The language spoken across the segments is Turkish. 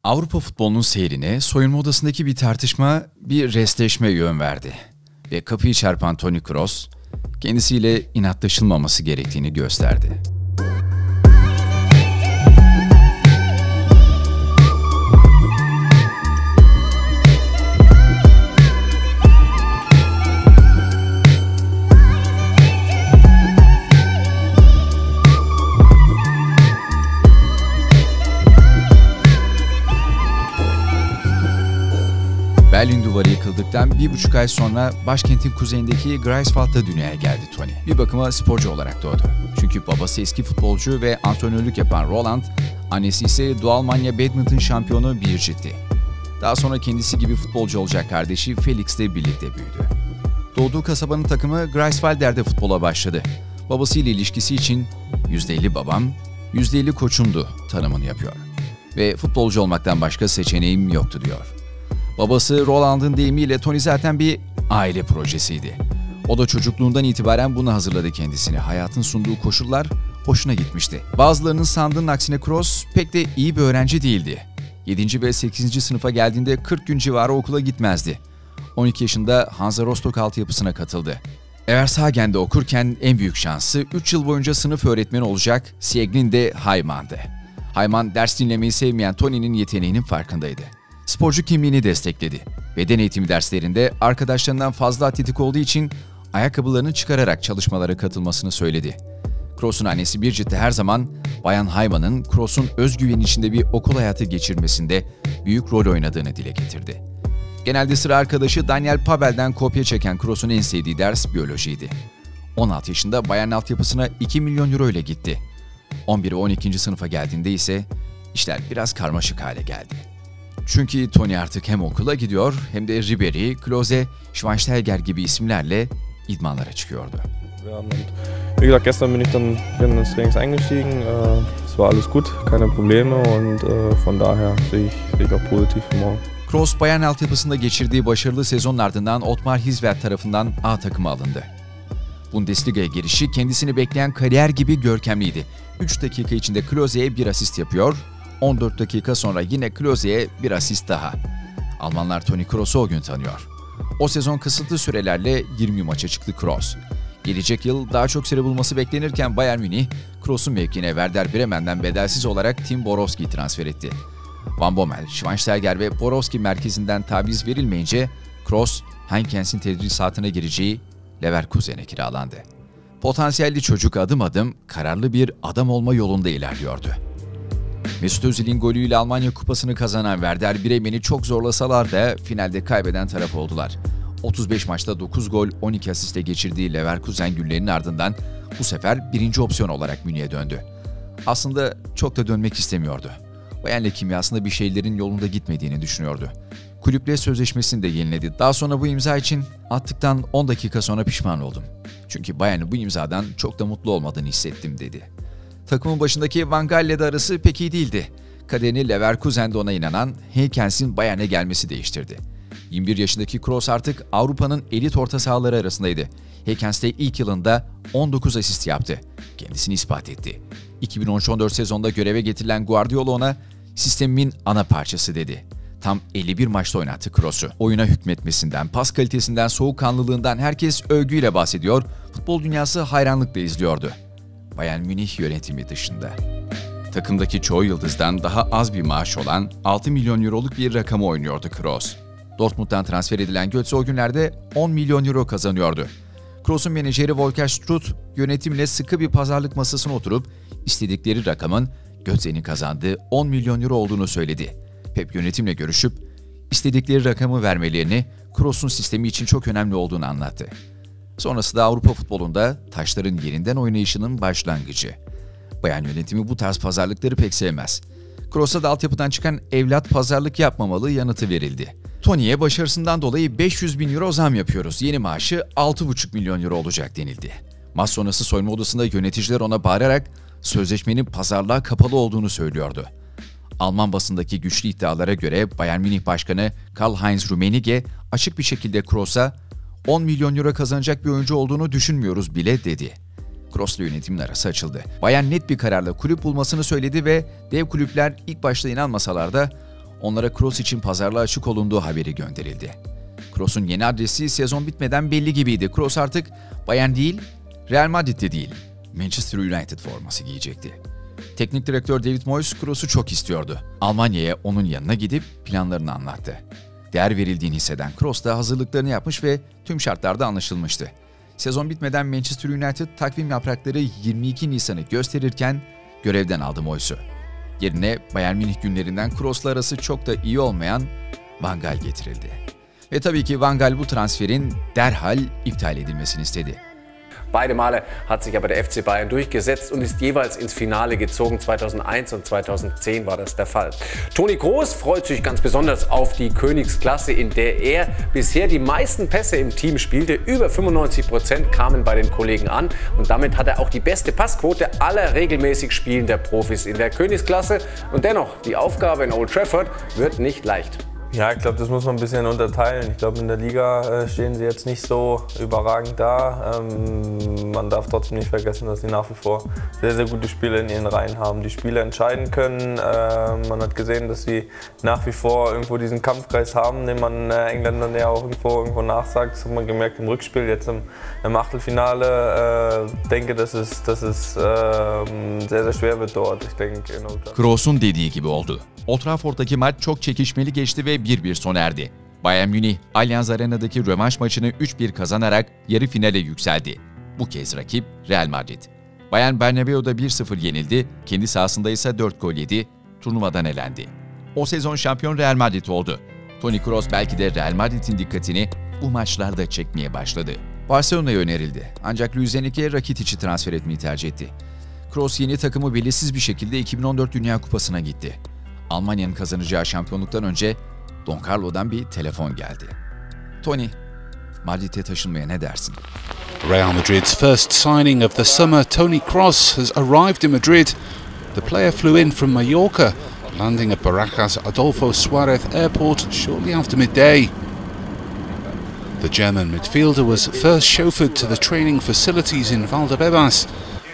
Avrupa futbolunun seyrine soyunma odasındaki bir tartışma bir restleşme yön verdi. Ve kapıyı çarpan Toni Kroos, kendisiyle inatlaşılmaması gerektiğini gösterdi. Berlin Duvarı yıkıldıktan 1,5 ay sonra başkentin kuzeyindeki Greifswald'da dünyaya geldi Toni. Bir bakıma sporcu olarak doğdu. Çünkü babası eski futbolcu ve antrenörlük yapan Roland, annesi ise Doğu Almanya badminton şampiyonu Birgit'ti. Daha sonra kendisi gibi futbolcu olacak kardeşi Felix'le birlikte büyüdü. Doğduğu kasabanın takımı Greifswalder'de futbola başladı. Babasıyla ilişkisi için %50 babam, %50 koçumdu tanımını yapıyor. Ve futbolcu olmaktan başka seçeneğim yoktu diyor. Babası Roland'ın deyimiyle Toni zaten bir aile projesiydi. O da çocukluğundan itibaren buna hazırladı kendisini. Hayatın sunduğu koşullar hoşuna gitmişti. Bazılarının sandığının aksine Kroos pek de iyi bir öğrenci değildi. 7. ve 8. sınıfa geldiğinde 40 gün civarı okula gitmezdi. 12 yaşında Hansa Rostock altyapısına katıldı. Evershagen'de okurken en büyük şansı 3 yıl boyunca sınıf öğretmeni olacak Sieglinde Haymann'dı. Haymann ders dinlemeyi sevmeyen Toni'nin yeteneğinin farkındaydı. Sporcu kimliğini destekledi. Beden eğitimi derslerinde arkadaşlarından fazla atletik olduğu için ayakkabılarını çıkararak çalışmalara katılmasını söyledi. Kroos'un annesi Birgit de her zaman Bayan Haymann'ın Kroos'un özgüveni içinde bir okul hayatı geçirmesinde büyük rol oynadığını dile getirdi. Genelde sıra arkadaşı Daniel Pabel'den kopya çeken Kroos'un en sevdiği ders biyolojiydi. 16 yaşında Bayern altyapısına 2 milyon euro ile gitti. 11 ve 12. sınıfa geldiğinde ise işler biraz karmaşık hale geldi. Çünkü Toni artık hem okula gidiyor hem de Ribéry, Klose, Schweinsteiger gibi isimlerle idmanlara çıkıyordu. Wie gesagt, gestern bin ich dann ins Training eingestiegen. Es war alles gut, keine Probleme und von daher sehe ich auch positiv morgen. Kroos, Bayern altyapısında geçirdiği başarılı sezonun ardından Ottmar Hitzfeld tarafından A takıma alındı. Bundesliga'ya girişi kendisini bekleyen kariyer gibi görkemliydi. 3 dakika içinde Klose'ye bir asist yapıyor, 14 dakika sonra yine Klose'ye bir asist daha. Almanlar Toni Kroos'u o gün tanıyor. O sezon kısıtlı sürelerle 20 maça çıktı Kroos. Gelecek yıl daha çok süre bulması beklenirken Bayern Münih, Kroos'un mevkine Werder Bremen'den bedelsiz olarak Tim Borowski'yi transfer etti. Van Bommel, Schweinsteiger ve Borowski merkezinden taviz verilmeyince Kroos, Heinkens'in tedrisatına gireceği Leverkusen'e kiralandı. Potansiyelli çocuk adım adım kararlı bir adam olma yolunda ilerliyordu. Mesut Özil'in golüyle Almanya Kupası'nı kazanan Werder Bremen'i çok zorlasalar da finalde kaybeden taraf oldular. 35 maçta 9 gol, 12 asiste geçirdiği Leverkusen günlerinin ardından bu sefer birinci opsiyon olarak Münih'e döndü. Aslında çok da dönmek istemiyordu. Bayern'le kimyasında bir şeylerin yolunda gitmediğini düşünüyordu. Kulüple sözleşmesini de yeniledi. Daha sonra bu imza için attıktan 10 dakika sonra pişman oldum. Çünkü Bayern'in bu imzadan çok da mutlu olmadığını hissettim dedi. Takımın başındaki Van Gaal'le de arası pek iyi değildi. Kaderini Leverkusen'de ona inanan Heinkens'in Bayern'e gelmesi değiştirdi. 21 yaşındaki Kroos artık Avrupa'nın elit orta sahaları arasındaydı. Heinkens'te ilk yılında 19 asist yaptı. Kendisini ispat etti. 2013-14 sezonda göreve getirilen Guardiola ona "Sistemimin ana parçası" dedi. Tam 51 maçta oynattı Kroos'u. Oyuna hükmetmesinden, pas kalitesinden, soğukkanlılığından herkes övgüyle bahsediyor, futbol dünyası hayranlıkla izliyordu. Bayern Münih yönetimi dışında. Takımdaki çoğu yıldızdan daha az bir maaş olan 6 milyon euroluk bir rakamı oynuyordu Kroos. Dortmund'dan transfer edilen Götze o günlerde 10 milyon euro kazanıyordu. Kroos'un menajeri Volker Struth yönetimle sıkı bir pazarlık masasına oturup istedikleri rakamın Götze'nin kazandığı 10 milyon euro olduğunu söyledi. Pep yönetimle görüşüp istedikleri rakamı vermelerini Kroos'un sistemi için çok önemli olduğunu anlattı. Sonrası da Avrupa futbolunda taşların yerinden oynayışının başlangıcı. Bayern yönetimi bu tarz pazarlıkları pek sevmez. Kroos'a da altyapıdan çıkan evlat pazarlık yapmamalı yanıtı verildi. Toni'ye başarısından dolayı 500 bin euro zam yapıyoruz. Yeni maaşı 6,5 milyon euro olacak denildi. Maç sonrası soyunma odasında yöneticiler ona bağırarak sözleşmenin pazarlığa kapalı olduğunu söylüyordu. Alman basındaki güçlü iddialara göre Bayern Münih Başkanı Karl-Heinz Rummenigge açık bir şekilde Kroos'a 10 milyon euro kazanacak bir oyuncu olduğunu düşünmüyoruz bile dedi. Kroos'la yönetimin arası açıldı. Bayern net bir kararla kulüp bulmasını söyledi ve dev kulüpler ilk başta inanmasalar da onlara Kroos için pazarlığa açık olunduğu haberi gönderildi. Kroos'un yeni adresi sezon bitmeden belli gibiydi. Kroos artık Bayern değil, Real Madrid'de değil, Manchester United forması giyecekti. Teknik direktör David Moyes Kroos'u çok istiyordu. Almanya'ya onun yanına gidip planlarını anlattı. Değer verildiğini hisseden Kroos da hazırlıklarını yapmış ve tüm şartlarda anlaşılmıştı. Sezon bitmeden Manchester United takvim yaprakları 22 Nisan'ı gösterirken görevden aldı Moyes'u. Yerine Bayern Münih günlerinden Kroos'la arası çok da iyi olmayan Van Gaal getirildi. Ve tabii ki Van Gaal bu transferin derhal iptal edilmesini istedi. Beide Male hat sich aber der FC Bayern durchgesetzt und ist jeweils ins Finale gezogen. 2001 und 2010 war das der Fall. Toni Kroos freut sich ganz besonders auf die Königsklasse, in der er bisher die meisten Pässe im Team spielte. Über 95% kamen bei den Kollegen an und damit hat er auch die beste Passquote aller regelmäßig spielender Profis in der Königsklasse. Und dennoch, die Aufgabe in Old Trafford wird nicht leicht. Ja, ich glaube, das muss man ein bisschen unterteilen. Ich glaube, in der Liga stehen sie jetzt nicht so überragend da. Man darf trotzdem nicht vergessen, dass sie nach wie vor sehr, sehr gute Spieler in ihren Reihen haben, die Spiele entscheiden können. Man hat gesehen, dass sie nach wie vor irgendwo diesen Kampfgeist haben, den man Engländern ja auch irgendwo nachsagt. Das hat man gemerkt im Rückspiel, jetzt im Achtelfinale. Denke, dass es sehr, sehr schwer wird dort. Ich denke, Kroos'un dediği gibi oldu. Old Trafford'daki maç çok çekişmeli geçti ve 1-1 sona erdi. Bayern Münih, Allianz Arena'daki rövanş maçını 3-1 kazanarak yarı finale yükseldi. Bu kez rakip Real Madrid. Bayern Bernabeu'da 1-0 yenildi, kendi sahasında ise 4 gol yedi, turnuvadan elendi. O sezon şampiyon Real Madrid oldu. Toni Kroos belki de Real Madrid'in dikkatini bu maçlarda çekmeye başladı. Barcelona'ya önerildi ancak Luis Enrique Rakitic'i transfer etmeyi tercih etti. Kroos yeni takımı belirsiz bir şekilde 2014 Dünya Kupası'na gitti. Almanya'nın kazanacağı şampiyonluktan önce Don Carlo'dan bir telefon geldi. Tony, Madrid'e taşınmaya ne dersin? Real Madrid's first signing of the summer, Toni Kroos, has arrived in Madrid. The player flew in from Mallorca, landing at Barajas Adolfo Suárez Airport shortly after midday. The German midfielder was first chauffeured to the training facilities in Valdebebas,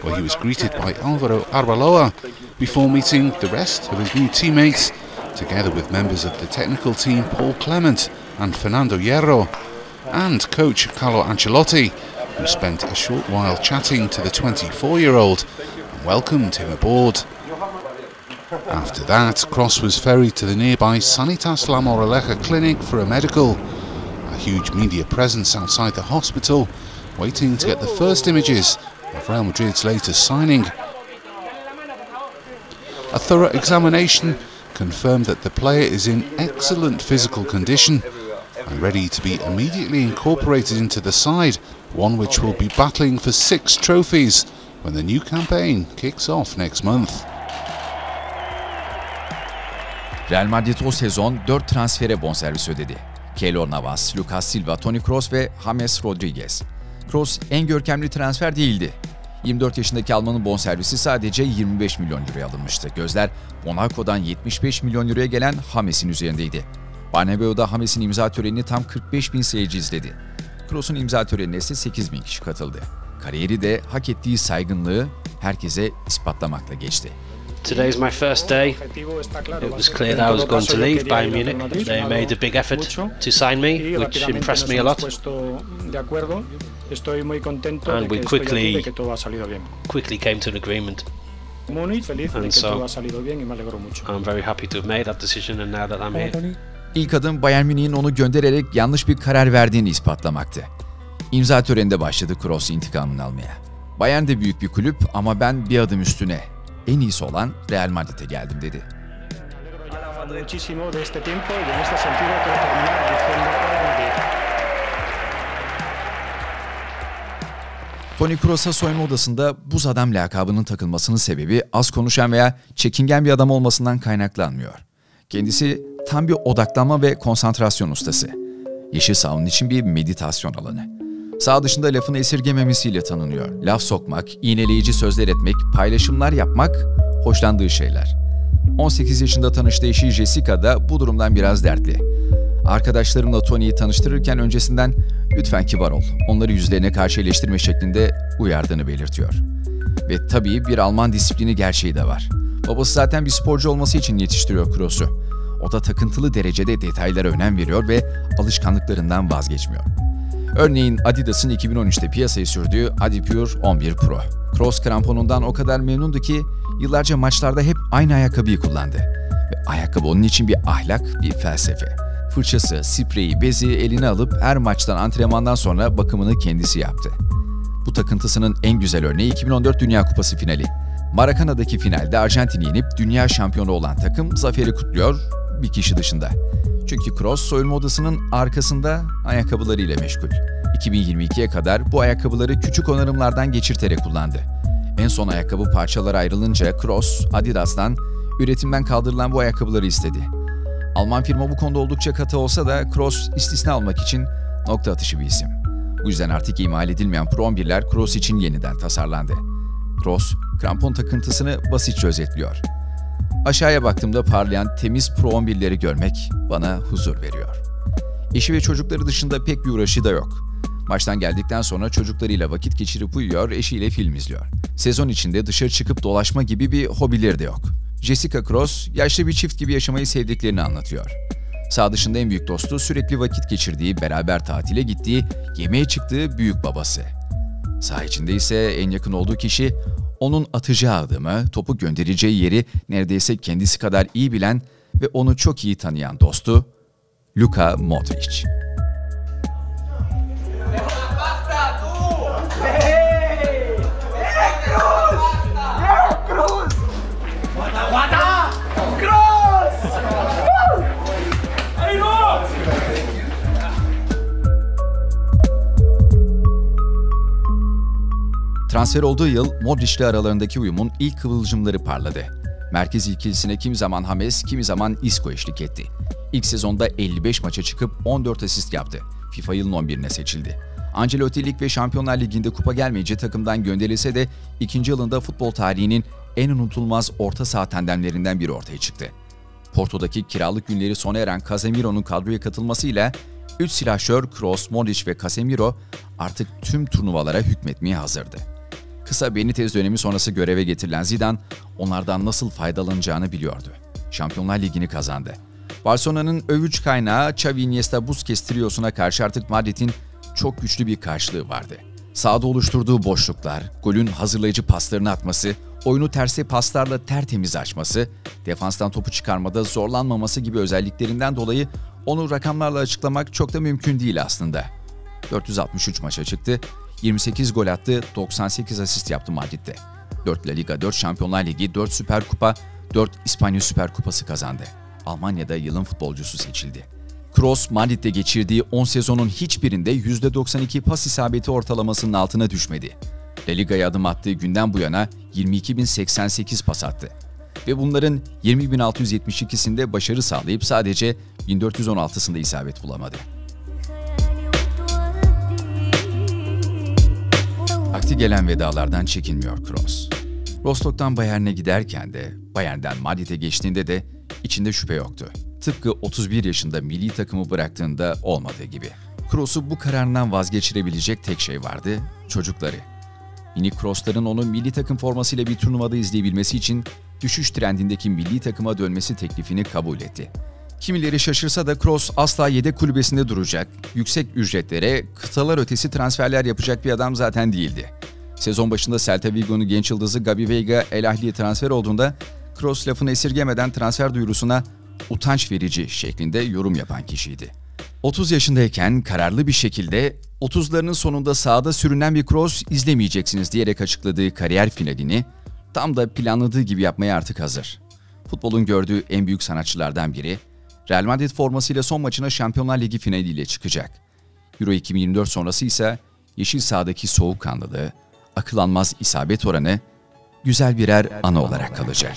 where he was greeted by Álvaro Arbeloa before meeting the rest of his new teammates, together with members of the technical team Paul Clement and Fernando Hierro, and coach Carlo Ancelotti, who spent a short while chatting to the 24-year-old and welcomed him aboard. After that, Kroos was ferried to the nearby Sanitas La Moraleja clinic for a medical, a huge media presence outside the hospital, waiting to get the first images of Real Madrid's latest signing. A thorough examination confirmed that the player is in excellent physical condition and ready to be immediately incorporated into the side, one which will be battling for 6 trophies when the new campaign kicks off next month. Real Madrid o sezon 4 transfere bonservis ödedi. Keylor Navas, Lucas Silva, Toni Kroos ve James Rodriguez. Kroos en görkemli transfer değildi. 24 yaşındaki Alman'ın bonservisi sadece 25 milyon euroya alınmıştı. Gözler Monaco'dan 75 milyon euroya gelen James'in üzerindeydi. Bernabeu'da James'in imza törenini tam 45 bin seyirci izledi. Kroos'un imza törenine ise 8 bin kişi katıldı. Kariyeri de hak ettiği saygınlığı herkese ispatlamakla geçti. Today is my first day. It was clear that I was going to leave Bayern Munich. They made a big effort to sign me, which impressed me a lot. And we quickly came to an agreement. And so I'm very happy to have made that decision and now that I'm here. İlk adım Bayern Münih'in onu göndererek yanlış bir karar verdiğini ispatlamaktı. İmza töreninde başladı Kroos intikamını almaya. Bayern de büyük bir kulüp ama ben bir adım üstüne, en iyisi olan Real Madrid'e geldim dedi. Toni Kroos'a soyunma odasında buz adam lakabının takılmasının sebebi az konuşan veya çekingen bir adam olmasından kaynaklanmıyor. Kendisi tam bir odaklanma ve konsantrasyon ustası. Yeşil sahanın için bir meditasyon alanı. Saha dışında lafını esirgememesiyle tanınıyor. Laf sokmak, iğneleyici sözler etmek, paylaşımlar yapmak hoşlandığı şeyler. 18 yaşında tanıştığı eşi Jessica da bu durumdan biraz dertli. Arkadaşlarımla Tony'yi tanıştırırken öncesinden lütfen kibar ol, onları yüzlerine karşı eleştirme şeklinde uyardığını belirtiyor. Ve tabii bir Alman disiplini gerçeği de var. Babası zaten bir sporcu olması için yetiştiriyor Kroos'u. O da takıntılı derecede detaylara önem veriyor ve alışkanlıklarından vazgeçmiyor. Örneğin Adidas'ın 2013'te piyasaya sürdüğü Adipure 11 Pro. Cross kramponundan o kadar memnundu ki yıllarca maçlarda hep aynı ayakkabıyı kullandı. Ve ayakkabı onun için bir ahlak, bir felsefe. Fırçası, spreyi, bezi eline alıp her maçtan, antrenmandan sonra bakımını kendisi yaptı. Bu takıntısının en güzel örneği 2014 Dünya Kupası finali. Maracana'daki finalde Arjantin'i yenip dünya şampiyonu olan takım zaferi kutluyor, bir kişi dışında. Çünkü Kroos soyunma odasının arkasında ayakkabılarıyla meşgul. 2022'ye kadar bu ayakkabıları küçük onarımlardan geçirterek kullandı. En son ayakkabı parçalara ayrılınca Kroos, Adidas'tan üretimden kaldırılan bu ayakkabıları istedi. Alman firma bu konuda oldukça katı olsa da Kroos istisna almak için nokta atışı bir isim. Bu yüzden artık imal edilmeyen Pro 11'ler Kroos için yeniden tasarlandı. Kroos, krampon takıntısını basitçe özetliyor. Aşağıya baktığımda parlayan temiz Pro 11'leri görmek bana huzur veriyor. Eşi ve çocukları dışında pek bir uğraşı da yok. Maçtan geldikten sonra çocuklarıyla vakit geçirip uyuyor, eşiyle film izliyor. Sezon içinde dışarı çıkıp dolaşma gibi bir hobileri de yok. Jessica Kroos, yaşlı bir çift gibi yaşamayı sevdiklerini anlatıyor. Sağ dışında en büyük dostu, sürekli vakit geçirdiği, beraber tatile gittiği, yemeğe çıktığı büyük babası. Saha içinde ise en yakın olduğu kişi, onun atacağı adımı, topu göndereceği yeri neredeyse kendisi kadar iyi bilen ve onu çok iyi tanıyan dostu, Luka Modric. Transfer olduğu yıl Modric'le aralarındaki uyumun ilk kıvılcımları parladı. Merkez ikilisine kimi zaman James, kimi zaman Isco eşlik etti. İlk sezonda 55 maça çıkıp 14 asist yaptı. FIFA yılın 11'ine seçildi. Ancelotti Lig ve Şampiyonlar Ligi'nde kupa gelmeyince takımdan gönderilse de ikinci yılında futbol tarihinin en unutulmaz orta saha tandemlerinden biri ortaya çıktı. Porto'daki kiralık günleri sona eren Casemiro'nun kadroya katılmasıyla 3 silahşör Kroos, Modric ve Casemiro artık tüm turnuvalara hükmetmeye hazırdı. Kısa Benitez dönemi sonrası göreve getirilen Zidane onlardan nasıl faydalanacağını biliyordu. Şampiyonlar Ligi'ni kazandı. Barcelona'nın övüç kaynağı Xavi, Iniesta, Busquets triyosuna karşı artık Madrid'in çok güçlü bir karşılığı vardı. Sahada oluşturduğu boşluklar, golün hazırlayıcı paslarını atması, oyunu terse paslarla tertemiz açması, defanstan topu çıkarmada zorlanmaması gibi özelliklerinden dolayı onu rakamlarla açıklamak çok da mümkün değil aslında. 463 maça çıktı, 28 gol attı, 98 asist yaptı Madrid'de. 4 La Liga, 4 Şampiyonlar Ligi, 4 Süper Kupa, 4 İspanya Süper Kupası kazandı. Almanya'da yılın futbolcusu seçildi. Kroos, Madrid'de geçirdiği 10 sezonun hiçbirinde %92 pas isabeti ortalamasının altına düşmedi. La Liga'ya adım attığı günden bu yana 22.088 pas attı. Ve bunların 20.672'sinde başarı sağlayıp sadece 1416'sında isabet bulamadı. Akti gelen vedalardan çekinmiyor Kroos. Rostock'tan Bayern'e giderken de, Bayern'den Madrid'e geçtiğinde de içinde şüphe yoktu. Tıpkı 31 yaşında milli takımı bıraktığında olmadığı gibi. Kroos'u bu kararından vazgeçirebilecek tek şey vardı, çocukları. Mini Kroos'ların onu milli takım formasıyla bir turnuvada izleyebilmesi için düşüş trendindeki milli takıma dönmesi teklifini kabul etti. Kimileri şaşırsa da Kroos asla yedek kulübesinde duracak, yüksek ücretlere, kıtalar ötesi transferler yapacak bir adam zaten değildi. Sezon başında Celta Vigo'nun genç yıldızı Gabi Veiga El Ahli'ye transfer olduğunda Kroos lafını esirgemeden transfer duyurusuna utanç verici şeklinde yorum yapan kişiydi. 30 yaşındayken kararlı bir şekilde 30'larının sonunda sahada sürünen bir Kroos izlemeyeceksiniz diyerek açıkladığı kariyer finalini tam da planladığı gibi yapmaya artık hazır. Futbolun gördüğü en büyük sanatçılardan biri, Real Madrid formasıyla son maçına Şampiyonlar Ligi finaliyle çıkacak. Euro 2024 sonrası ise yeşil sahadaki soğukkanlılığı, akıl almaz isabet oranı güzel birer anı olarak kalacak.